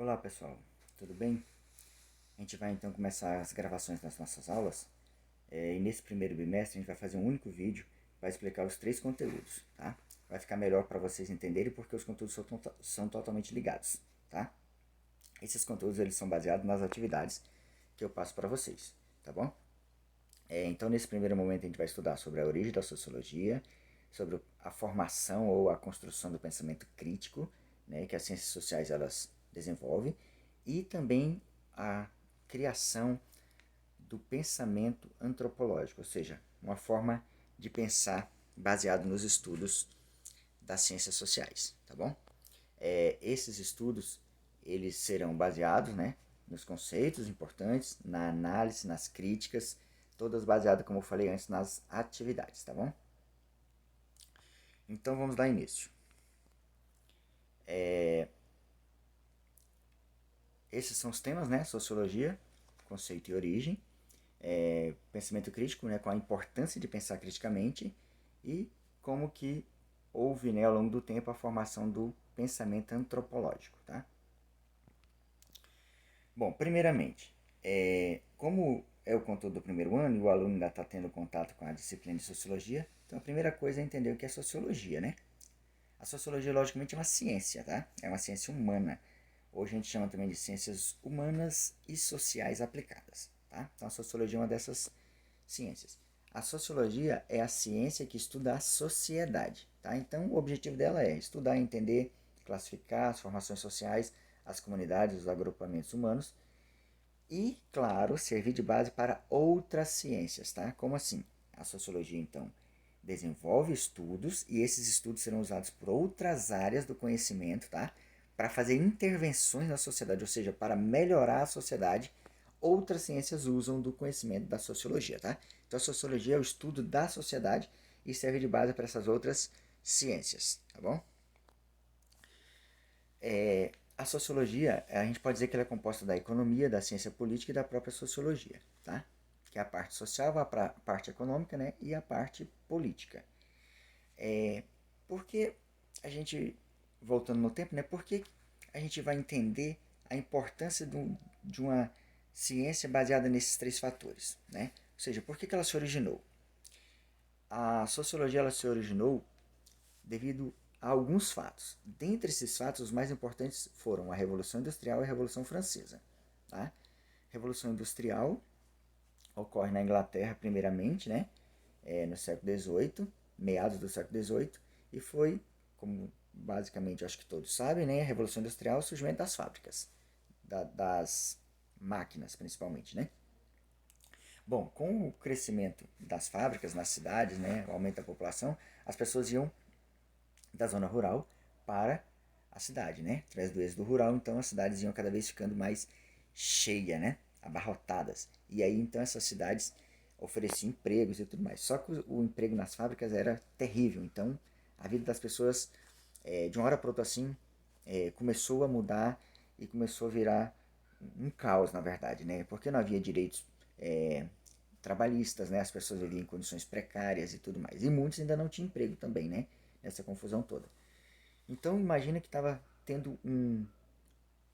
Olá pessoal, tudo bem? A gente vai então começar as gravações das nossas aulas e nesse primeiro bimestre a gente vai fazer um único vídeo que vai explicar os três conteúdos, tá? Vai ficar melhor para vocês entenderem porque os conteúdos são totalmente ligados, tá? Esses conteúdos eles são baseados nas atividades que eu passo para vocês, tá bom? Então nesse primeiro momento a gente vai estudar sobre a origem da sociologia, sobre a formação ou a construção do pensamento crítico, né, que as ciências sociais elas desenvolvem, e também a criação do pensamento antropológico, ou seja, uma forma de pensar baseado nos estudos das ciências sociais, tá bom? Esses estudos eles serão baseados, né, nos conceitos importantes, na análise, nas críticas, todas baseadas, como eu falei antes, nas atividades, tá bom? Então vamos dar início. Esses são os temas, né? Sociologia, conceito e origem, pensamento crítico, né? Com a importância de pensar criticamente e como que houve, né, ao longo do tempo a formação do pensamento antropológico, tá? Bom, primeiramente, como é o conteúdo do primeiro ano e o aluno ainda está tendo contato com a disciplina de sociologia, então a primeira coisa é entender o que é sociologia, né? A sociologia, logicamente, é uma ciência, tá? É uma ciência humana. Hoje a gente chama também de ciências humanas e sociais aplicadas, tá? Então a sociologia é uma dessas ciências. A sociologia é a ciência que estuda a sociedade, tá? Então o objetivo dela é estudar, entender, classificar as formações sociais, as comunidades, os agrupamentos humanos e, claro, servir de base para outras ciências, tá? Como assim? A sociologia, então, desenvolve estudos e esses estudos serão usados por outras áreas do conhecimento, tá? Para fazer intervenções na sociedade, ou seja, para melhorar a sociedade. Outras ciências usam do conhecimento da sociologia, tá? Então a sociologia é o estudo da sociedade e serve de base para essas outras ciências, tá bom? A sociologia, a gente pode dizer que ela é composta da economia, da ciência política e da própria sociologia, tá? Que é a parte social, a parte econômica, né? E a parte política. Porque a gente, voltando no tempo, né? Porque a gente vai entender a importância de uma ciência baseada nesses três fatores, né? Ou seja, por que ela se originou? A sociologia ela se originou devido a alguns fatos. Dentre esses fatos, os mais importantes foram a Revolução Industrial e a Revolução Francesa. Tá? A Revolução Industrial ocorre na Inglaterra, primeiramente, né? No século XVIII, meados do século XVIII, e foi, como basicamente acho que todos sabem, né? A Revolução Industrial, o surgimento das fábricas, das máquinas principalmente, né? Bom, com o crescimento das fábricas nas cidades, né, o aumento da população, as pessoas iam da zona rural para a cidade, né? Através do êxodo rural, então as cidades iam cada vez ficando mais cheias, né? Abarrotadas. E aí então essas cidades ofereciam empregos e tudo mais. Só que o emprego nas fábricas era terrível. Então a vida das pessoas, de uma hora para outra assim, começou a mudar e começou a virar um caos, na verdade, né? Porque não havia direitos trabalhistas, né? As pessoas viviam em condições precárias e tudo mais. E muitos ainda não tinham emprego também, né? Nessa confusão toda. Então imagina que estava tendo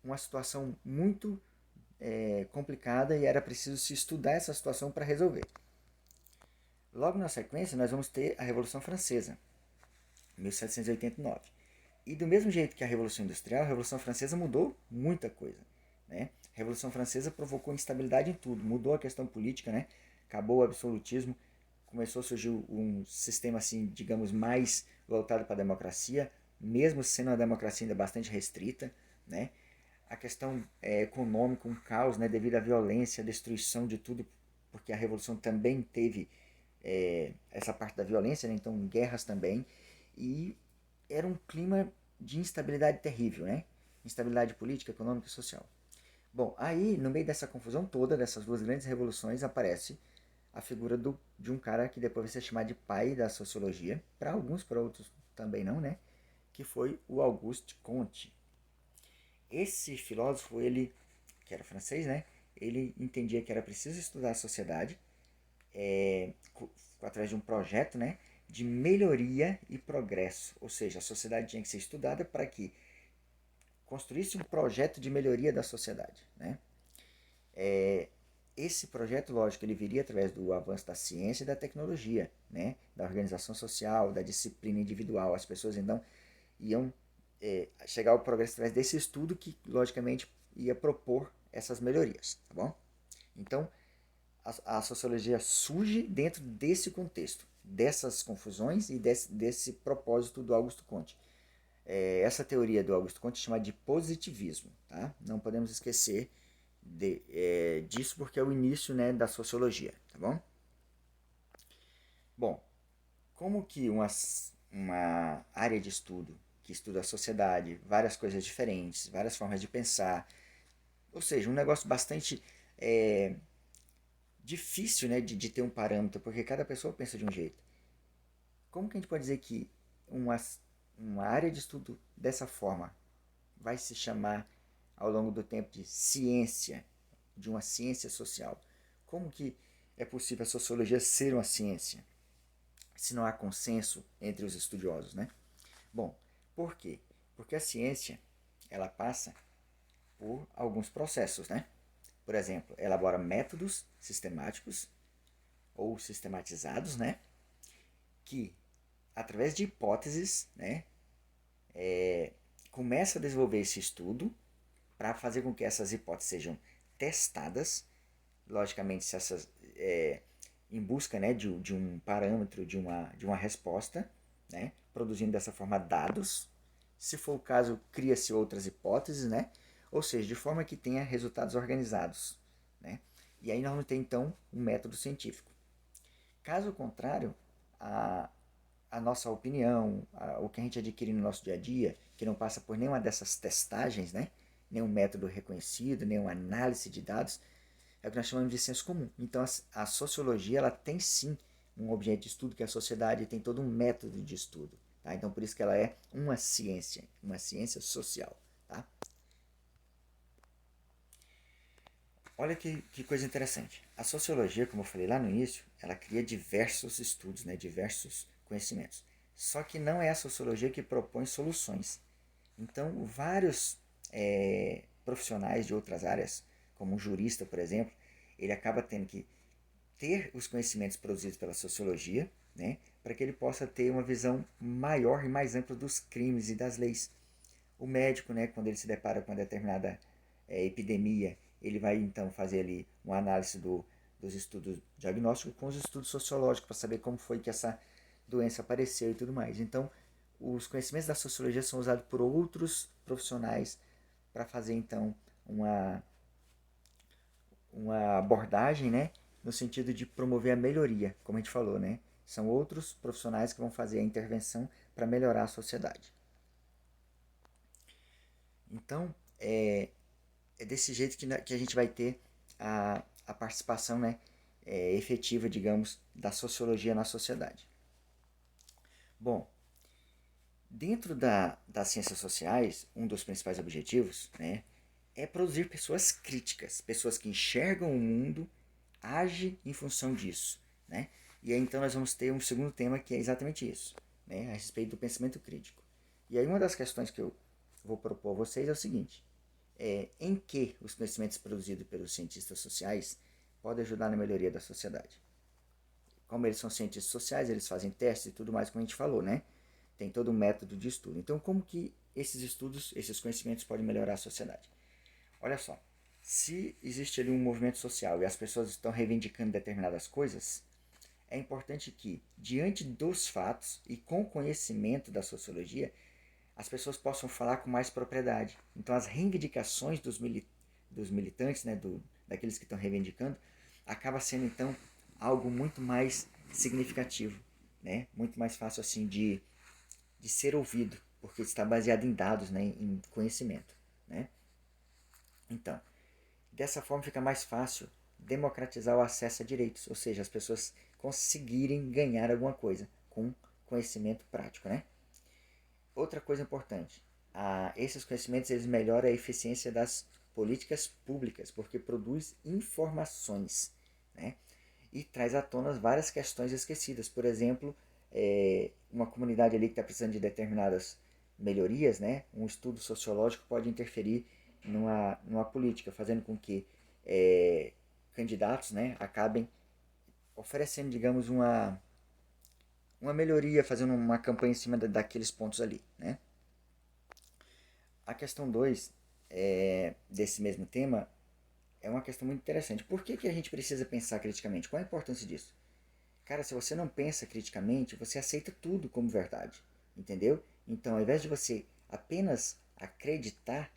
uma situação muito complicada e era preciso se estudar essa situação para resolver. Logo na sequência nós vamos ter a Revolução Francesa, 1789. E do mesmo jeito que a Revolução Industrial, a Revolução Francesa mudou muita coisa. Né? A Revolução Francesa provocou instabilidade em tudo, mudou a questão política, né? Acabou o absolutismo, começou a surgir um sistema assim, digamos, mais voltado para a democracia, mesmo sendo uma democracia ainda bastante restrita, né? A questão econômica, um caos, né? Devido à violência, à destruição de tudo, porque a revolução também teve essa parte da violência, né? Então guerras também, e era um clima de instabilidade terrível, né? Instabilidade política, econômica e social. Bom, aí no meio dessa confusão toda, dessas duas grandes revoluções, aparece a figura de um cara que depois vai ser chamado de pai da sociologia, para alguns, para outros também não, né? Que foi o Auguste Comte. Esse filósofo, ele, que era francês, né? Ele entendia que era preciso estudar a sociedade através de um projeto, né? De melhoria e progresso. Ou seja, a sociedade tinha que ser estudada para que construísse um projeto de melhoria da sociedade, né? Esse projeto, lógico, ele viria através do avanço da ciência e da tecnologia, né? Da organização social, da disciplina individual. As pessoas, então, iam chegar ao progresso através desse estudo que, logicamente, ia propor essas melhorias, tá bom? Então, a sociologia surge dentro desse contexto, dessas confusões e desse propósito do Augusto Comte. Essa teoria do Augusto Comte é chamada de positivismo, tá? Não podemos esquecer disso porque é o início, né, da sociologia, tá bom? Bom, como que uma área de estudo que estuda a sociedade, várias coisas diferentes, várias formas de pensar, ou seja, um negócio bastante difícil, né, de ter um parâmetro, porque cada pessoa pensa de um jeito. Como que a gente pode dizer que uma área de estudo dessa forma vai se chamar ao longo do tempo de ciência, de uma ciência social? Como que é possível a sociologia ser uma ciência, se não há consenso entre os estudiosos, né? Bom, por quê? Porque a ciência, ela passa por alguns processos, né? Por exemplo, elabora métodos sistemáticos ou sistematizados, né? Que, através de hipóteses, né? Começa a desenvolver esse estudo para fazer com que essas hipóteses sejam testadas, logicamente, se essas, em busca, né, de um parâmetro, de uma resposta, né, produzindo dessa forma dados. Se for o caso, cria-se outras hipóteses, né, ou seja, de forma que tenha resultados organizados, né. E aí nós vamos ter, então, um método científico. Caso contrário, a nossa opinião, o que a gente adquire no nosso dia a dia, que não passa por nenhuma dessas testagens, né, nenhum método reconhecido, nenhuma análise de dados, é o que nós chamamos de senso comum. Então a sociologia, ela tem sim um objeto de estudo, que é a sociedade, tem todo um método de estudo. Tá? Então por isso que ela é uma ciência social. Tá? Olha que coisa interessante. A sociologia, como eu falei lá no início, ela cria diversos estudos, né, diversos conhecimentos. Só que não é a sociologia que propõe soluções. Então, vários profissionais de outras áreas, como um jurista, por exemplo, ele acaba tendo que ter os conhecimentos produzidos pela sociologia, né, para que ele possa ter uma visão maior e mais ampla dos crimes e das leis. O médico, né, quando ele se depara com uma determinada epidemia, ele vai então fazer ali uma análise dos estudos diagnósticos com os estudos sociológicos para saber como foi que essa doença apareceu e tudo mais. Então, os conhecimentos da sociologia são usados por outros profissionais para fazer então uma abordagem, né, no sentido de promover a melhoria, como a gente falou, né? São outros profissionais que vão fazer a intervenção para melhorar a sociedade. Então, é desse jeito que a gente vai ter a participação, né, efetiva, digamos, da sociologia na sociedade. Bom, dentro das ciências sociais, um dos principais objetivos, né, é produzir pessoas críticas, pessoas que enxergam o mundo, agem em função disso, né? E aí então nós vamos ter um segundo tema que é exatamente isso, né, a respeito do pensamento crítico. E aí uma das questões que eu vou propor a vocês é o seguinte: em que os conhecimentos produzidos pelos cientistas sociais podem ajudar na melhoria da sociedade? Como eles são cientistas sociais, eles fazem testes e tudo mais, como a gente falou, né? Tem todo um método de estudo. Então, como que esses estudos, esses conhecimentos podem melhorar a sociedade? Olha só, se existe ali um movimento social e as pessoas estão reivindicando determinadas coisas, é importante que, diante dos fatos e com conhecimento da sociologia, as pessoas possam falar com mais propriedade. Então, as reivindicações dos militantes, né, daqueles que estão reivindicando, acaba sendo, então, algo muito mais significativo, né? Muito mais fácil, assim, de ser ouvido, porque está baseado em dados, né, em conhecimento, né? Então, dessa forma fica mais fácil democratizar o acesso a direitos, ou seja, as pessoas conseguirem ganhar alguma coisa com conhecimento prático, né? Outra coisa importante, esses conhecimentos eles melhoram a eficiência das políticas públicas, porque produz informações, né? E traz à tona várias questões esquecidas. Por exemplo, uma comunidade ali que está precisando de determinadas melhorias, né, um estudo sociológico pode interferir numa política, fazendo com que candidatos, né, acabem oferecendo, digamos, uma melhoria, fazendo uma campanha em cima daqueles pontos ali, né? A questão 2 desse mesmo tema é uma questão muito interessante. Por que a gente precisa pensar criticamente? Qual a importância disso? Cara, se você não pensa criticamente, você aceita tudo como verdade, entendeu? Então, ao invés de você apenas acreditar,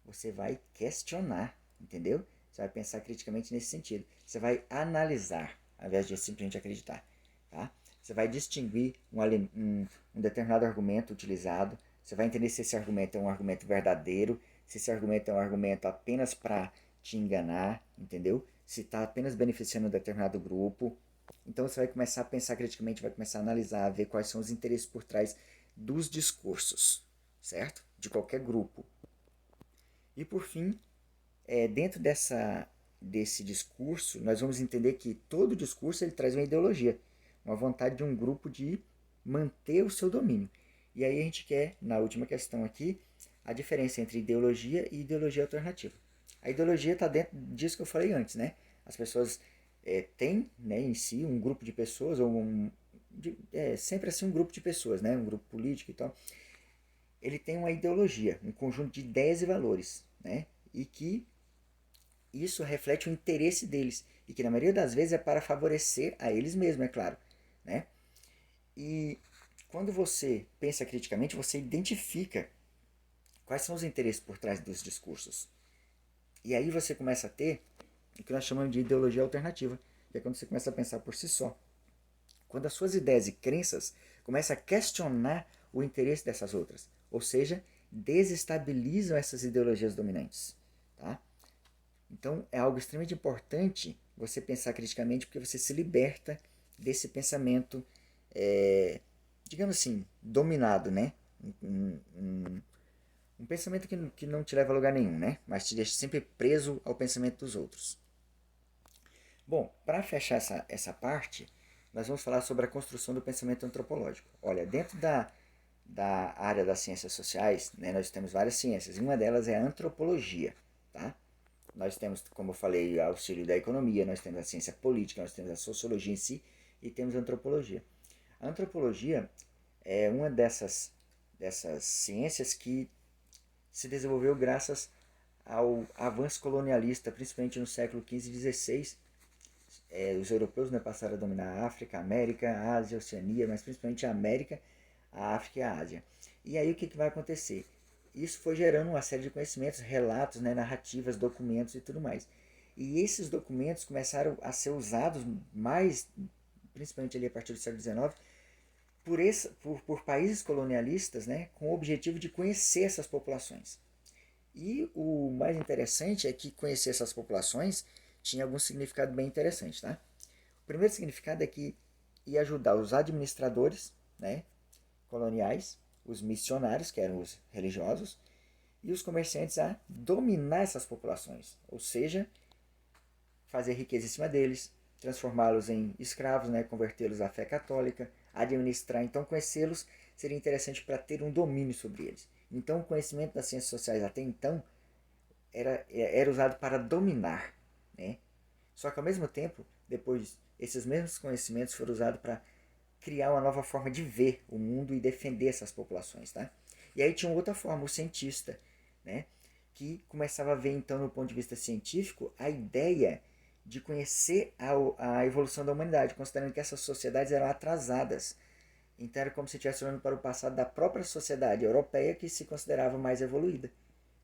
você vai questionar, entendeu? Você vai pensar criticamente nesse sentido. Você vai analisar, ao invés de simplesmente acreditar, tá? Você vai distinguir um determinado argumento utilizado, você vai entender se esse argumento é um argumento verdadeiro, se esse argumento é um argumento apenas para te enganar, entendeu? Se está apenas beneficiando um determinado grupo. Então você vai começar a pensar criticamente, vai começar a analisar, a ver quais são os interesses por trás dos discursos, certo? De qualquer grupo. E por fim, dentro desse discurso, nós vamos entender que todo discurso ele traz uma ideologia, uma vontade de um grupo de manter o seu domínio. E aí a gente quer, na última questão aqui, a diferença entre ideologia e ideologia alternativa. A ideologia está dentro disso que eu falei antes, né? As pessoas têm, né, em si um grupo de pessoas, ou sempre assim um grupo de pessoas, né? Um grupo político e tal. Ele tem uma ideologia, um conjunto de ideias e valores, né? E que isso reflete o interesse deles e que na maioria das vezes é para favorecer a eles mesmos, é claro, né? E quando você pensa criticamente, você identifica quais são os interesses por trás dos discursos. E aí você começa a ter o que nós chamamos de ideologia alternativa, que é quando você começa a pensar por si só. Quando as suas ideias e crenças começam a questionar o interesse dessas outras, ou seja, desestabilizam essas ideologias dominantes, tá? Então é algo extremamente importante você pensar criticamente, porque você se liberta desse pensamento, digamos assim, dominado, né? Um pensamento que não te leva a lugar nenhum, né? Mas te deixa sempre preso ao pensamento dos outros. Bom, para fechar essa parte, nós vamos falar sobre a construção do pensamento antropológico. Olha, dentro da área das ciências sociais, né, nós temos várias ciências, e uma delas é a antropologia, tá? Nós temos, como eu falei, o auxílio da economia, nós temos a ciência política, nós temos a sociologia em si e temos a antropologia. A antropologia é uma dessas ciências que se desenvolveu graças ao avanço colonialista, principalmente no século XV e XVI. Os europeus, né, passaram a dominar a África, a América, a Ásia, a Oceania, mas principalmente a América, a África e a Ásia. E aí o que vai acontecer? Isso foi gerando uma série de conhecimentos, relatos, né, narrativas, documentos e tudo mais. E esses documentos começaram a ser usados mais, principalmente ali a partir do século XIX, por países colonialistas, né, com o objetivo de conhecer essas populações. E o mais interessante é que conhecer essas populações tinha algum significado bem interessante, tá? O primeiro significado é que ia ajudar os administradores, né, coloniais, os missionários, que eram os religiosos, e os comerciantes a dominar essas populações, ou seja, fazer riqueza em cima deles, transformá-los em escravos, né, convertê-los à fé católica, administrar. Então, conhecê-los seria interessante para ter um domínio sobre eles. Então, o conhecimento das ciências sociais até então era usado para dominar, né? Só que ao mesmo tempo, depois, esses mesmos conhecimentos foram usados para criar uma nova forma de ver o mundo e defender essas populações, tá? E aí tinha uma outra forma, o cientista, né? Que começava a ver, então, no ponto de vista científico, a ideia de conhecer a evolução da humanidade, considerando que essas sociedades eram atrasadas. Então era como se estivesse olhando para o passado da própria sociedade europeia que se considerava mais evoluída,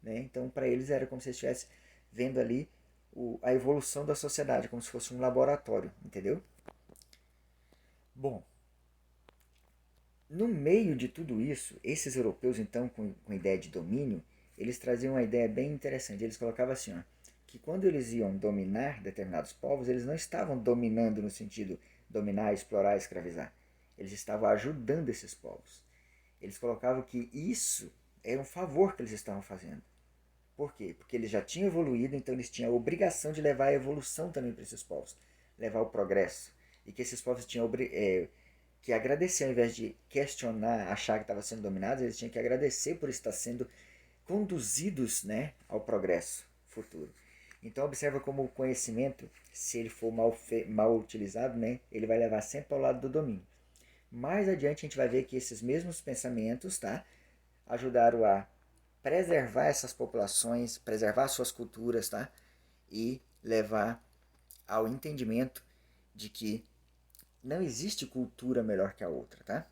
né? Então para eles era como se estivesse vendo ali a evolução da sociedade, como se fosse um laboratório, entendeu? Bom, no meio de tudo isso, esses europeus, então, com ideia de domínio, eles traziam uma ideia bem interessante. Eles colocavam assim, ó, que quando eles iam dominar determinados povos, eles não estavam dominando no sentido dominar, explorar, escravizar. Eles estavam ajudando esses povos. Eles colocavam que isso era um favor que eles estavam fazendo. Por quê? Porque eles já tinham evoluído, então eles tinham a obrigação de levar a evolução também para esses povos, levar o progresso. E que esses povos tinham que agradecer ao invés de questionar, achar que estava sendo dominados, eles tinham que agradecer por estar sendo conduzidos, né, ao progresso futuro. Então observa como o conhecimento, se ele for mal utilizado, né, ele vai levar sempre ao lado do domínio. Mais adiante a gente vai ver que esses mesmos pensamentos, tá, ajudaram a preservar essas populações, preservar suas culturas, tá, e levar ao entendimento de que não existe cultura melhor que a outra, tá?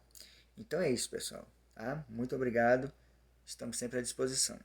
Então é isso, pessoal. Tá? Muito obrigado. Estamos sempre à disposição.